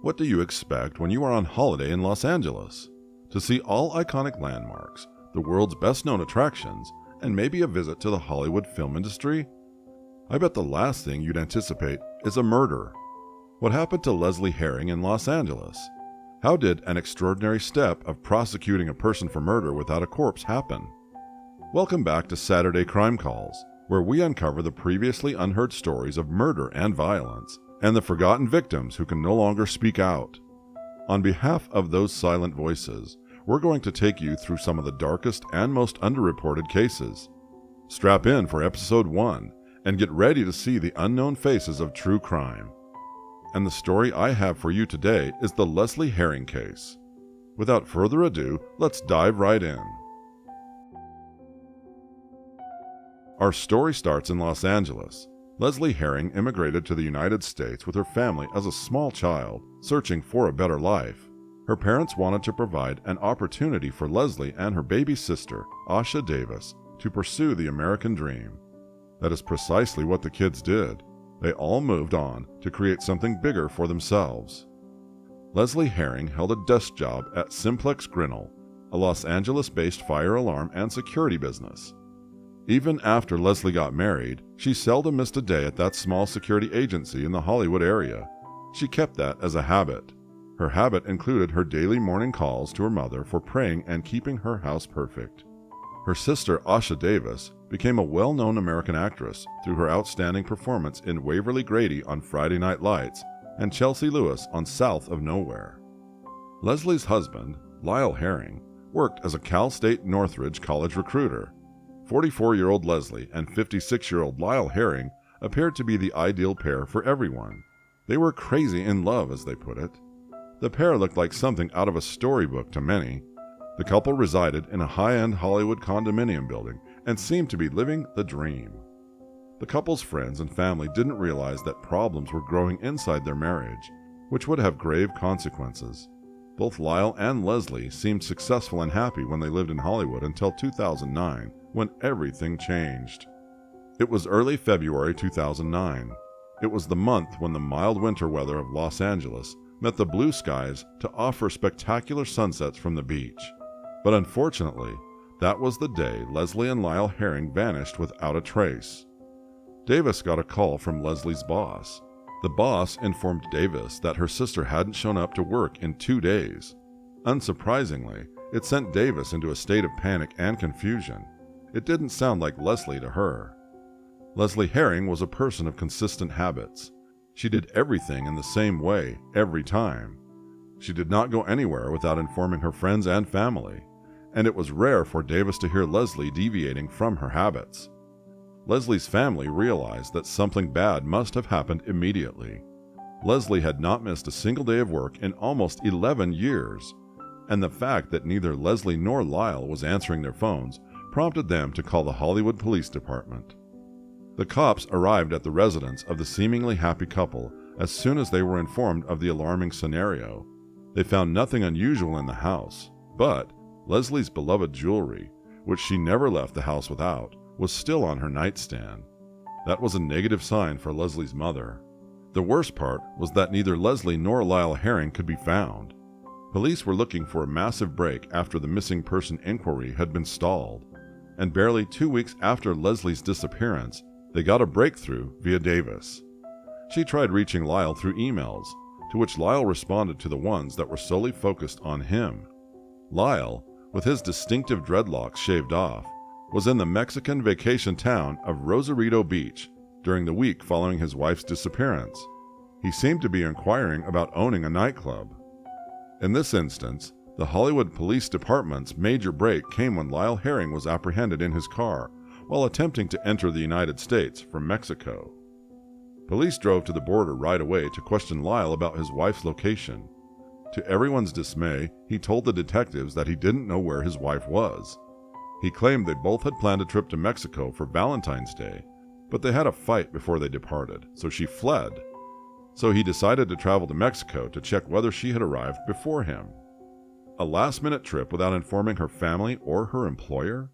What do you expect when you are on holiday in Los Angeles? To see all iconic landmarks, the world's best-known attractions, and maybe a visit to the Hollywood film industry? I bet the last thing you'd anticipate is a murder. What happened to Lesley Herring in Los Angeles? How did an extraordinary step of prosecuting a person for murder without a corpse happen? Welcome back to Saturday Crime Calls, where we uncover the previously unheard stories of murder and violence, and the forgotten victims who can no longer speak out. On behalf of those silent voices, we're going to take you through some of the darkest and most underreported cases. Strap in for episode 1 and get ready to see the unknown faces of true crime. And the story I have for you today is the Lesley Herring Case. Without further ado, let's dive right in. Our story starts in Los Angeles. Lesley Herring immigrated to the United States with her family as a small child, searching for a better life. Her parents wanted to provide an opportunity for Lesley and her baby sister, Asha Davis, to pursue the American dream. That is precisely what the kids did. They all moved on to create something bigger for themselves. Lesley Herring held a desk job at Simplex Grinnell, a Los Angeles-based fire alarm and security business. Even after Lesley got married, she seldom missed a day at that small security agency in the Hollywood area. She kept that as a habit. Her habit included her daily morning calls to her mother for praying and keeping her house perfect. Her sister, Asha Davis, became a well-known American actress through her outstanding performance in Waverly Grady on Friday Night Lights and Chelsea Lewis on South of Nowhere. Lesley's husband, Lyle Herring, worked as a Cal State Northridge College recruiter. 44-year-old Lesley and 56-year-old Lyle Herring appeared to be the ideal pair for everyone. They were crazy in love, as they put it. The pair looked like something out of a storybook to many. The couple resided in a high-end Hollywood condominium building and seemed to be living the dream. The couple's friends and family didn't realize that problems were growing inside their marriage, which would have grave consequences. Both Lyle and Lesley seemed successful and happy when they lived in Hollywood until 2009, when everything changed. It was early February 2009. It was the month when the mild winter weather of Los Angeles met the blue skies to offer spectacular sunsets from the beach. But unfortunately, that was the day Lesley and Lyle Herring vanished without a trace. Davis got a call from Lesley's boss. The boss informed Davis that her sister hadn't shown up to work in 2 days. Unsurprisingly, it sent Davis into a state of panic and confusion. It didn't sound like Lesley to her. Lesley Herring was a person of consistent habits. She did everything in the same way, every time. She did not go anywhere without informing her friends and family, and it was rare for Davis to hear Lesley deviating from her habits. Lesley's family realized that something bad must have happened immediately. Lesley had not missed a single day of work in almost 11 years, and the fact that neither Lesley nor Lyle was answering their phones prompted them to call the Hollywood Police Department. The cops arrived at the residence of the seemingly happy couple as soon as they were informed of the alarming scenario. They found nothing unusual in the house, but Lesley's beloved jewelry, which she never left the house without, was still on her nightstand. That was a negative sign for Lesley's mother. The worst part was that neither Lesley nor Lyle Herring could be found. Police were looking for a massive break after the missing person inquiry had been stalled, and barely 2 weeks after Lesley's disappearance, they got a breakthrough via Davis. She tried reaching Lyle through emails, to which Lyle responded to the ones that were solely focused on him. Lyle, with his distinctive dreadlocks shaved off, was in the Mexican vacation town of Rosarito Beach during the week following his wife's disappearance. He seemed to be inquiring about owning a nightclub. In this instance, the Hollywood Police Department's major break came when Lyle Herring was apprehended in his car while attempting to enter the United States from Mexico. Police drove to the border right away to question Lyle about his wife's location. To everyone's dismay, he told the detectives that he didn't know where his wife was. He claimed they both had planned a trip to Mexico for Valentine's Day, but they had a fight before they departed, so she fled. So he decided to travel to Mexico to check whether she had arrived before him. A last-minute trip without informing her family or her employer?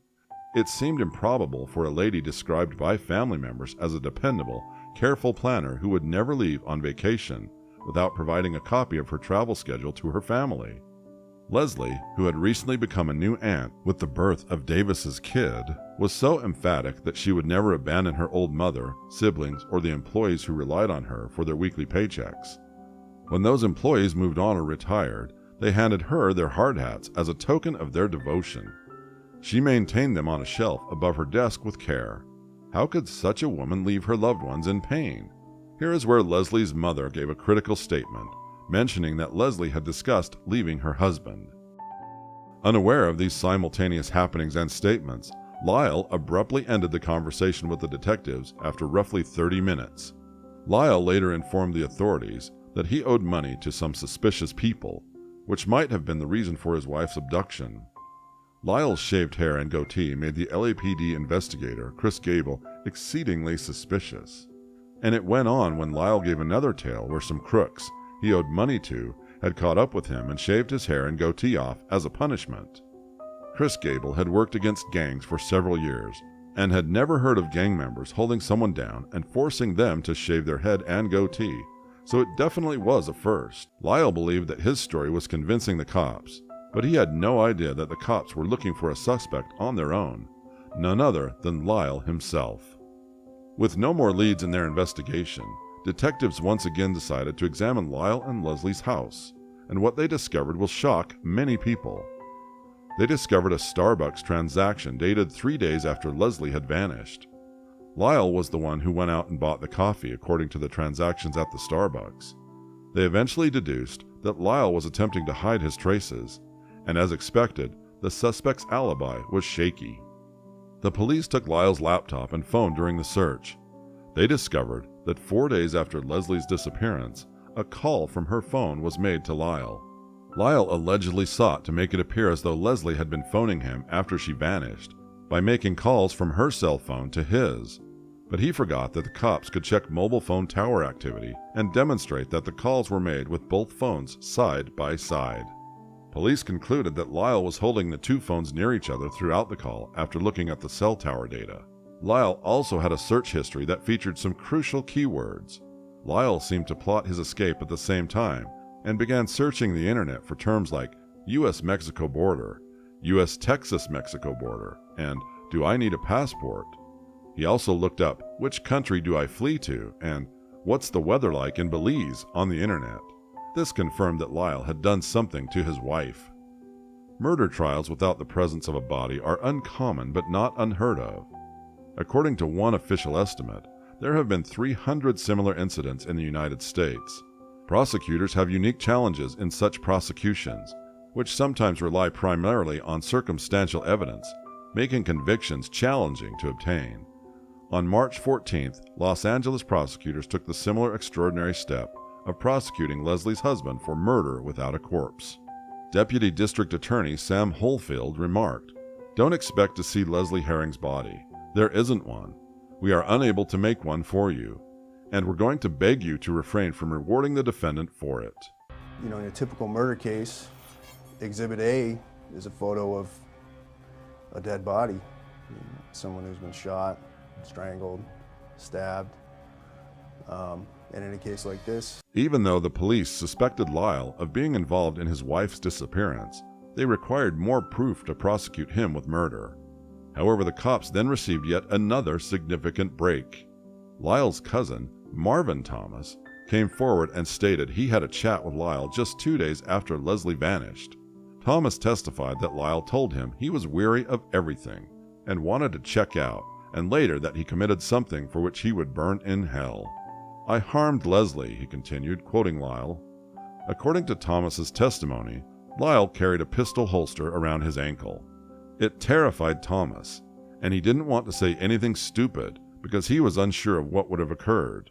It seemed improbable for a lady described by family members as a dependable, careful planner who would never leave on vacation, without providing a copy of her travel schedule to her family. Lesley, who had recently become a new aunt with the birth of Davis's kid, was so emphatic that she would never abandon her old mother, siblings, or the employees who relied on her for their weekly paychecks. When those employees moved on or retired, they handed her their hard hats as a token of their devotion. She maintained them on a shelf above her desk with care. How could such a woman leave her loved ones in pain? Here is where Lesley's mother gave a critical statement, mentioning that Lesley had discussed leaving her husband. Unaware of these simultaneous happenings and statements, Lyle abruptly ended the conversation with the detectives after roughly 30 minutes. Lyle later informed the authorities that he owed money to some suspicious people, which might have been the reason for his wife's abduction. Lyle's shaved hair and goatee made the LAPD investigator, Chris Gable, exceedingly suspicious. And it went on when Lyle gave another tale where some crooks he owed money to had caught up with him and shaved his hair and goatee off as a punishment. Chris Gable had worked against gangs for several years and had never heard of gang members holding someone down and forcing them to shave their head and goatee, so it definitely was a first. Lyle believed that his story was convincing the cops, but he had no idea that the cops were looking for a suspect on their own, none other than Lyle himself. With no more leads in their investigation, detectives once again decided to examine Lyle and Lesley's house, and what they discovered will shock many people. They discovered a Starbucks transaction dated 3 days after Lesley had vanished. Lyle was the one who went out and bought the coffee according to the transactions at the Starbucks. They eventually deduced that Lyle was attempting to hide his traces, and as expected, the suspect's alibi was shaky. The police took Lyle's laptop and phone during the search. They discovered that 4 days after Lesley's disappearance, a call from her phone was made to Lyle. Lyle allegedly sought to make it appear as though Lesley had been phoning him after she vanished by making calls from her cell phone to his. But he forgot that the cops could check mobile phone tower activity and demonstrate that the calls were made with both phones side by side. Police concluded that Lyle was holding the two phones near each other throughout the call after looking at the cell tower data. Lyle also had a search history that featured some crucial keywords. Lyle seemed to plot his escape at the same time and began searching the internet for terms like U.S.-Mexico border, U.S.-Texas-Mexico border, and do I need a passport? He also looked up which country do I flee to and what's the weather like in Belize on the internet. This confirmed that Lyle had done something to his wife. Murder trials without the presence of a body are uncommon but not unheard of. According to one official estimate, there have been 300 similar incidents in the United States. Prosecutors have unique challenges in such prosecutions, which sometimes rely primarily on circumstantial evidence, making convictions challenging to obtain. On March 14th, Los Angeles prosecutors took the similar extraordinary step of prosecuting Lesley's husband for murder without a corpse. Deputy District Attorney Sam Holfield remarked, "Don't expect to see Lesley Herring's body. There isn't one. We are unable to make one for you, and we're going to beg you to refrain from rewarding the defendant for it." You know, in a typical murder case, Exhibit A is a photo of a dead body, someone who's been shot, strangled, stabbed. And in a case like this, even though the police suspected Lyle of being involved in his wife's disappearance, they required more proof to prosecute him with murder. However, the cops then received yet another significant break. Lyle's cousin, Marvin Thomas, came forward and stated he had a chat with Lyle just 2 days after Lesley vanished. Thomas testified that Lyle told him he was weary of everything and wanted to check out, and later that he committed something for which he would burn in hell. "I harmed Lesley," he continued, quoting Lyle. According to Thomas's testimony, Lyle carried a pistol holster around his ankle. It terrified Thomas, and he didn't want to say anything stupid because he was unsure of what would have occurred.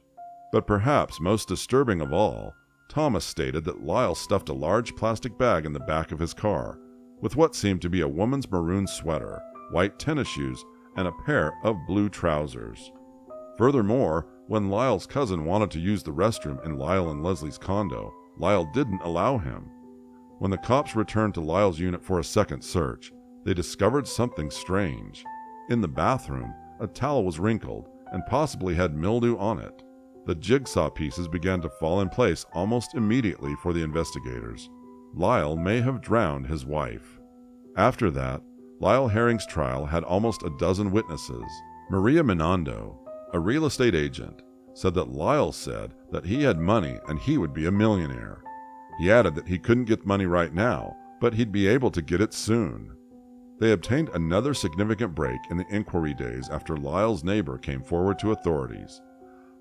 But perhaps most disturbing of all, Thomas stated that Lyle stuffed a large plastic bag in the back of his car with what seemed to be a woman's maroon sweater, white tennis shoes, and a pair of blue trousers. Furthermore, when Lyle's cousin wanted to use the restroom in Lyle and Lesley's condo, Lyle didn't allow him. When the cops returned to Lyle's unit for a second search, they discovered something strange. In the bathroom, a towel was wrinkled and possibly had mildew on it. the jigsaw pieces began to fall in place almost immediately for the investigators. Lyle may have drowned his wife. After that, Lyle Herring's trial had almost a dozen witnesses. Maria Menando, a real estate agent, said that Lyle said that he had money and he would be a millionaire. He added that he couldn't get money right now, but he'd be able to get it soon. They obtained another significant break in the inquiry days after Lyle's neighbor came forward to authorities.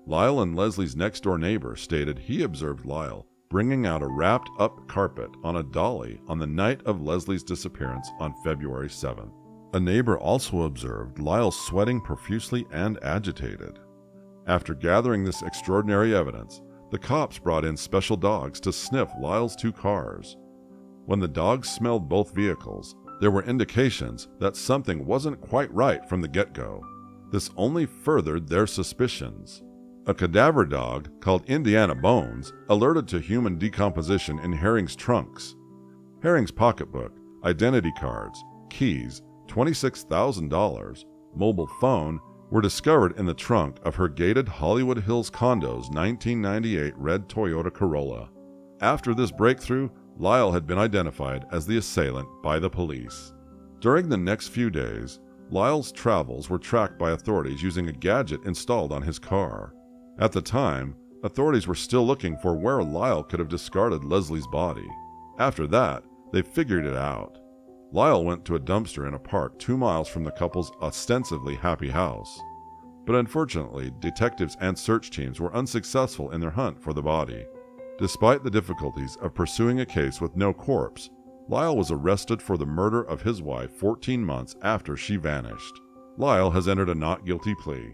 Lyle and Leslie's next-door neighbor stated he observed Lyle bringing out a wrapped-up carpet on a dolly on the night of Leslie's disappearance on February 7th. A neighbor also observed Lyle sweating profusely and agitated. After gathering this extraordinary evidence, the cops brought in special dogs to sniff Lyle's two cars. When the dogs smelled both vehicles, there were indications that something wasn't quite right from the get-go. This only furthered their suspicions. A cadaver dog called Indiana Bones alerted to human decomposition in Herring's trunks. Herring's pocketbook, identity cards, keys, $26,000, mobile phone were discovered in the trunk of her gated Hollywood Hills condo's 1998 red Toyota Corolla. After this breakthrough, Lyle had been identified as the assailant by the police. During the next few days, Lyle's travels were tracked by authorities using a gadget installed on his car. At the time, authorities were still looking for where Lyle could have discarded Leslie's body. After that, they figured it out. Lyle went to a dumpster in a park 2 miles from the couple's ostensibly happy house. But unfortunately, detectives and search teams were unsuccessful in their hunt for the body. Despite the difficulties of pursuing a case with no corpse, Lyle was arrested for the murder of his wife 14 months after she vanished. Lyle has entered a not guilty plea.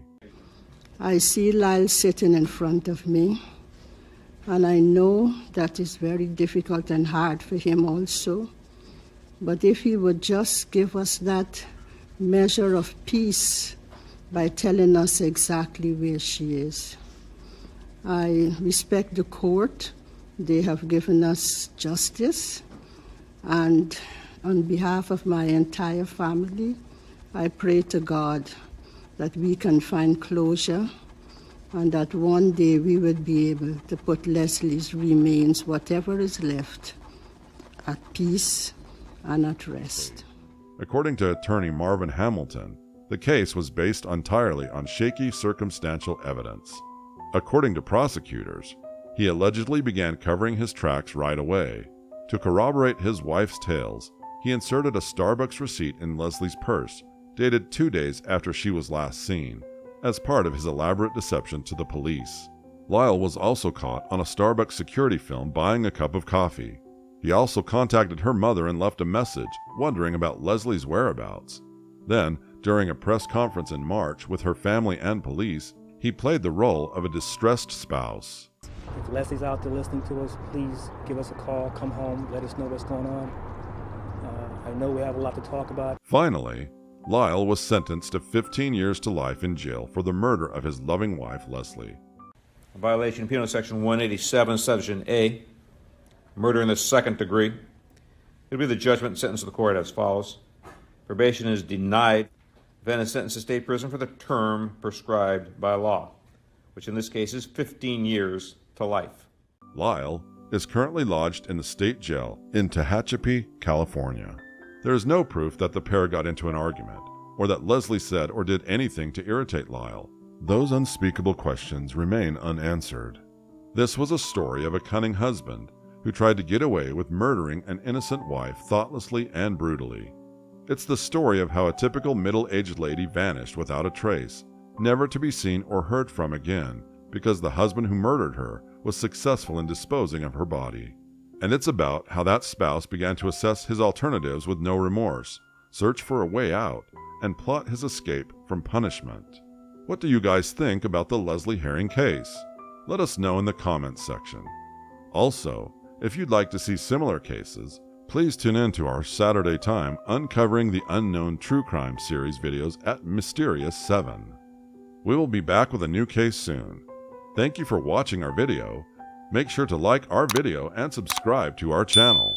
I see Lyle sitting in front of me, and I know that is very difficult and hard for him also. But if he would just give us that measure of peace by telling us exactly where she is. I respect the court. They have given us justice. And on behalf of my entire family, I pray to God that we can find closure and that one day we would be able to put Leslie's remains, whatever is left, at peace and at rest. According to attorney Marvin Hamilton, the case was based entirely on shaky circumstantial evidence. According to prosecutors, he allegedly began covering his tracks right away. To corroborate his wife's tales, he inserted a Starbucks receipt in Leslie's purse, dated 2 days after she was last seen, as part of his elaborate deception to the police. Lyle was also caught on a Starbucks security film buying a cup of coffee. He also contacted her mother and left a message, wondering about Leslie's whereabouts. Then, during a press conference in March with her family and police, he played the role of a distressed spouse. If Leslie's out there listening to us, please give us a call, come home, let us know what's going on. I know we have a lot to talk about. Finally, Lyle was sentenced to 15 years to life in jail for the murder of his loving wife, Lesley. A violation of Penal Section 187, Section A, murder in the second degree. It will be the judgment and sentence of the court as follows. Probation is denied. Defendant is sentenced to state prison for the term prescribed by law, which in this case is 15 years to life. Lyle is currently lodged in the state jail in Tehachapi, California. There is no proof that the pair got into an argument, or that Lesley said or did anything to irritate Lyle. Those unspeakable questions remain unanswered. This was a story of a cunning husband who tried to get away with murdering an innocent wife thoughtlessly and brutally. It's the story of how a typical middle-aged lady vanished without a trace, never to be seen or heard from again, because the husband who murdered her was successful in disposing of her body. And it's about how that spouse began to assess his alternatives with no remorse, search for a way out, and plot his escape from punishment. What do you guys think about the Lesley Herring case? Let us know in the comments section. Also, if you'd like to see similar cases, please tune in to our Saturday Time Uncovering the Unknown True Crime series videos at Mysterious 7. We will be back with a new case soon. Thank you for watching our video. Make sure to like our video and subscribe to our channel.